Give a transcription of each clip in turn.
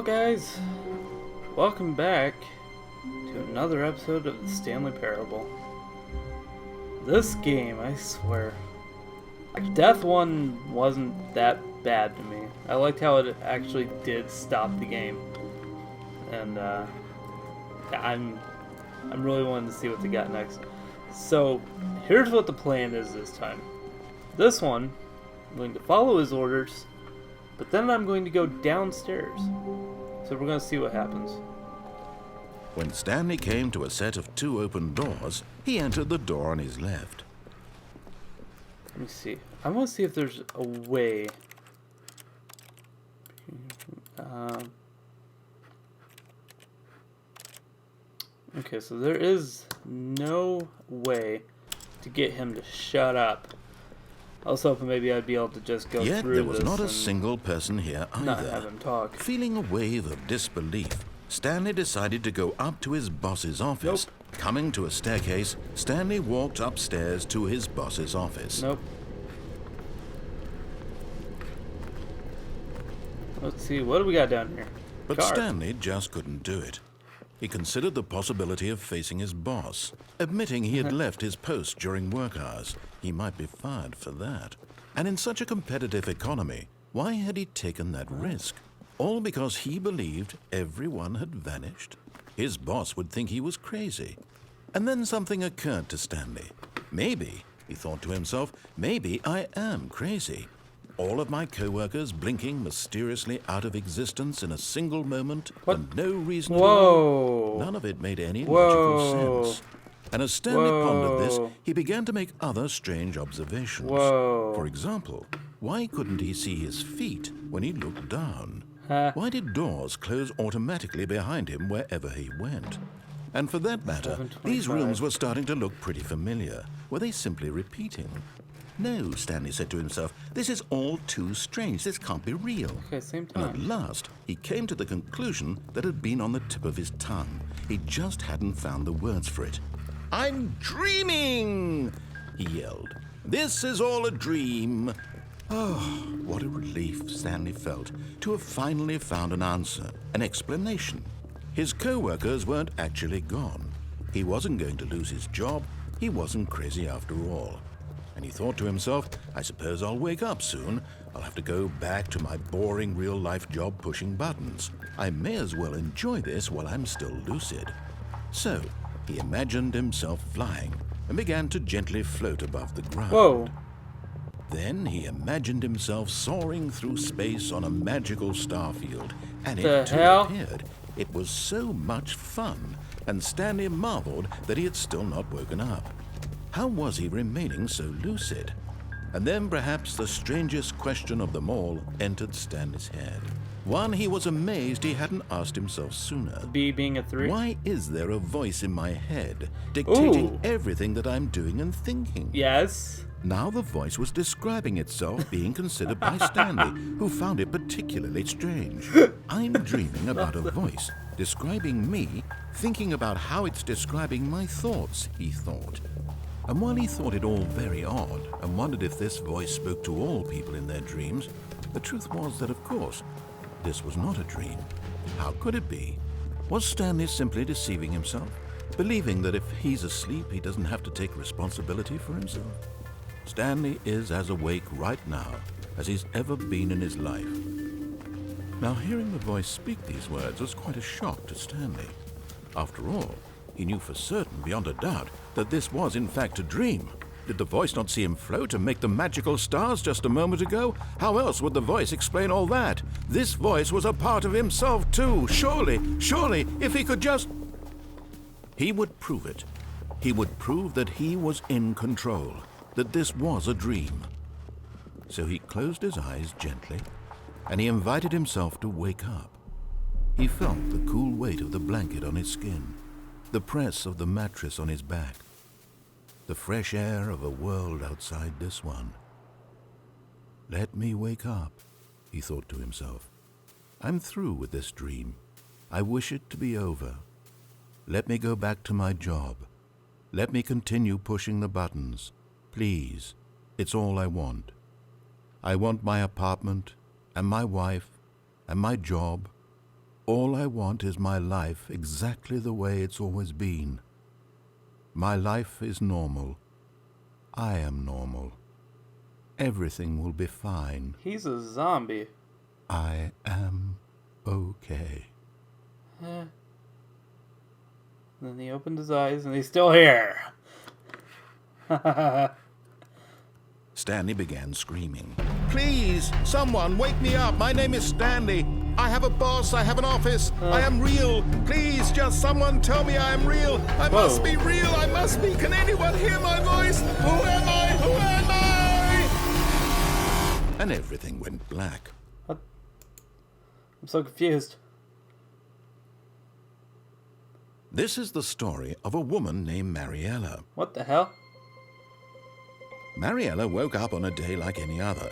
guys, welcome back to another episode of the Stanley Parable. This game, I swear, Death 1 wasn't that bad to me. I liked how it actually did stop the game, and I'm really wanting to see what they got next. So here's what the plan is this time. This one, I'm going to follow his orders, but then I'm going to go downstairs. So we're going to see what happens. When Stanley came to a set of two open doors, he entered the door on his left. Let me see. I want to see if there's a way. Okay, so there is no way to get him to shut up. I was hoping maybe I'd be able to just go through this. Yet there was not a single person here either. Not have him talk. Feeling a wave of disbelief, Stanley decided to go up to his boss's office. Nope. Coming to a staircase, Stanley walked upstairs to his boss's office. Nope. Let's see, what do we got down here? But Car. Stanley just couldn't do it. He considered the possibility of facing his boss, admitting he had left his post during work hours. He might be fired for that. And in such a competitive economy, why had he taken that risk? All because he believed everyone had vanished? His boss would think he was crazy. And then something occurred to Stanley. Maybe, he thought to himself, maybe I am crazy. All of my co-workers blinking mysteriously out of existence in a single moment for no reason at all. None of it made any logical sense. And as Stanley pondered this, he began to make other strange observations. For example, why couldn't he see his feet when he looked down? Why did doors close automatically behind him wherever he went? And for that matter, these rooms were starting to look pretty familiar. Were they simply repeating? No, Stanley said to himself, this is all too strange. This can't be real. Okay, same time. And at last, he came to the conclusion that had been on the tip of his tongue. He just hadn't found the words for it. I'm dreaming, he yelled. This is all a dream. Oh, what a relief Stanley felt to have finally found an answer, an explanation. His co-workers weren't actually gone. He wasn't going to lose his job. He wasn't crazy after all. And he thought to himself, I suppose I'll wake up soon. I'll have to go back to my boring real-life job pushing buttons. I may as well enjoy this while I'm still lucid. So, he imagined himself flying and began to gently float above the ground. Whoa. Then he imagined himself soaring through space on a magical starfield, and The it too hell? appeared. It was so much fun, and Stanley marveled that he had still not woken up. How was he remaining so lucid? And then perhaps the strangest question of them all entered Stanley's head. One he was amazed he hadn't asked himself sooner. B being a 3. Why is there a voice in my head dictating Ooh. everything that I'm doing and thinking? Yes. Now the voice was describing itself being considered by Stanley, who found it particularly strange. I'm dreaming about a voice describing me, thinking about how it's describing my thoughts, he thought. And while he thought it all very odd and wondered if this voice spoke to all people in their dreams, the truth was that, of course, this was not a dream. How could it be? Was Stanley simply deceiving himself, believing that if he's asleep, he doesn't have to take responsibility for himself? Stanley is as awake right now as he's ever been in his life. Now, hearing the voice speak these words was quite a shock to Stanley. After all, he knew for certain, beyond a doubt, that this was in fact a dream. Did the voice not see him float and make the magical stars just a moment ago? How else would the voice explain all that? This voice was a part of himself too. Surely, if he could just... He would prove it. He would prove that he was in control, that this was a dream. So he closed his eyes gently, and he invited himself to wake up. He felt the cool weight of the blanket on his skin, the press of the mattress on his back, the fresh air of a world outside this one. Let me wake up, he thought to himself. I'm through with this dream. I wish it to be over. Let me go back to my job. Let me continue pushing the buttons. Please, it's all I want. I want my apartment and my wife and my job All I want is my life exactly the way it's always been. My life is normal. I am normal. Everything will be fine. He's a zombie. I am okay. Then he opened his eyes and he's still here. Stanley began screaming. Please, someone wake me up. My name is Stanley. I have a boss. I have an office. I am real. Please, just someone tell me I am real. I must be real. I must be. Can anyone hear my voice? Who am I? Who am I? And everything went black. What? I'm so confused. This is the story of a woman named Mariella. What the hell? Mariella woke up on a day like any other.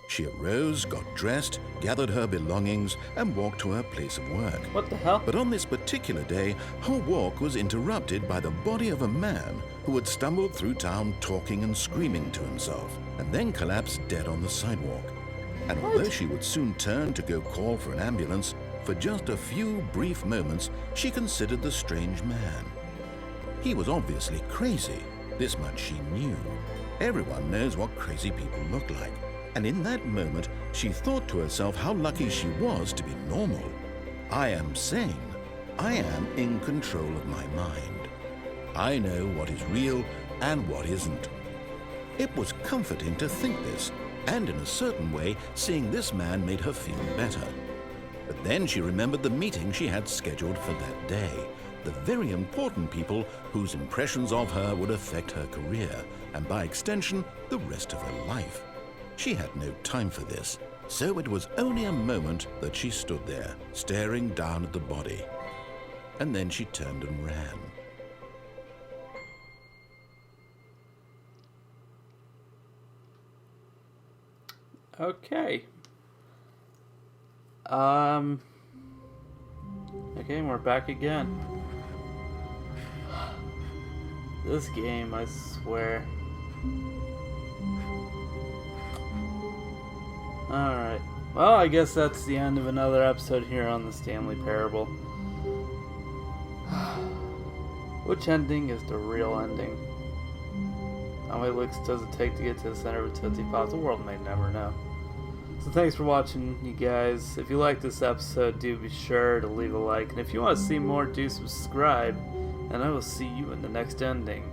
She arose, got dressed, gathered her belongings, and walked to her place of work. What the hell? But on this particular day, her walk was interrupted by the body of a man who had stumbled through town talking and screaming to himself, and then collapsed dead on the sidewalk. And although she would soon turn to go call for an ambulance, for just a few brief moments, she considered the strange man. He was obviously crazy. This much she knew. Everyone knows what crazy people look like. And in that moment, she thought to herself how lucky she was to be normal. I am sane. I am in control of my mind. I know what is real and what isn't. It was comforting to think this, and in a certain way, seeing this man made her feel better. But then she remembered the meeting she had scheduled for that day. The very important people whose impressions of her would affect her career, and by extension, the rest of her life. She had no time for this, so it was only a moment that she stood there, staring down at the body. And then she turned and ran. Okay. Okay, we're back again. This game, I swear. Alright. Well, I guess that's the end of another episode here on the Stanley Parable. Which ending is the real ending? How many licks does it take to get to the center of a Tootsie Pop? The world may never know. So thanks for watching, you guys. If you like this episode, do be sure to leave a like. And if you want to see more, do subscribe. And I will see you in the next ending,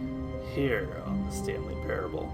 here on the Stanley Parable.